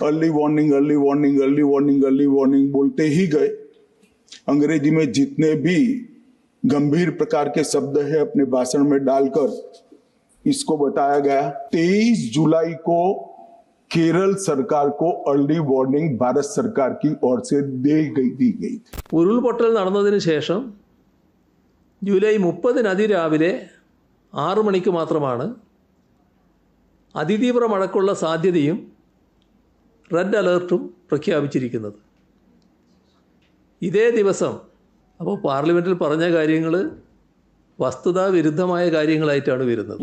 Early warning early warning early warning early warning बोलते ही गए। अंग्रेजी में जितने भी गंभीर प्रकार के शब्द है अपने भाषण में डालकर इसको बताया गया। 23 जुलाई को केरल सरकार को अर्ली वार्निंग भारत सरकार की ओर से दी गई। ഉരുൾപൊട്ടൽ നടന്നതിന് ശേഷം ജൂലൈ 30 അതിരാവിലെ 6 മണിക്ക് മാത്രമാണ് അതിതീവ്ര മഴയ്ക്കുള്ള സാധ്യതയും റെഡ് അലേർട്ടും പ്രഖ്യാപിച്ചിരിക്കുന്നത്. ഇതേ ദിവസം അപ്പോൾ പാർലമെൻറ്റിൽ പറഞ്ഞ കാര്യങ്ങൾ വസ്തുതാ വിരുദ്ധമായ കാര്യങ്ങളായിട്ടാണ് വരുന്നത്.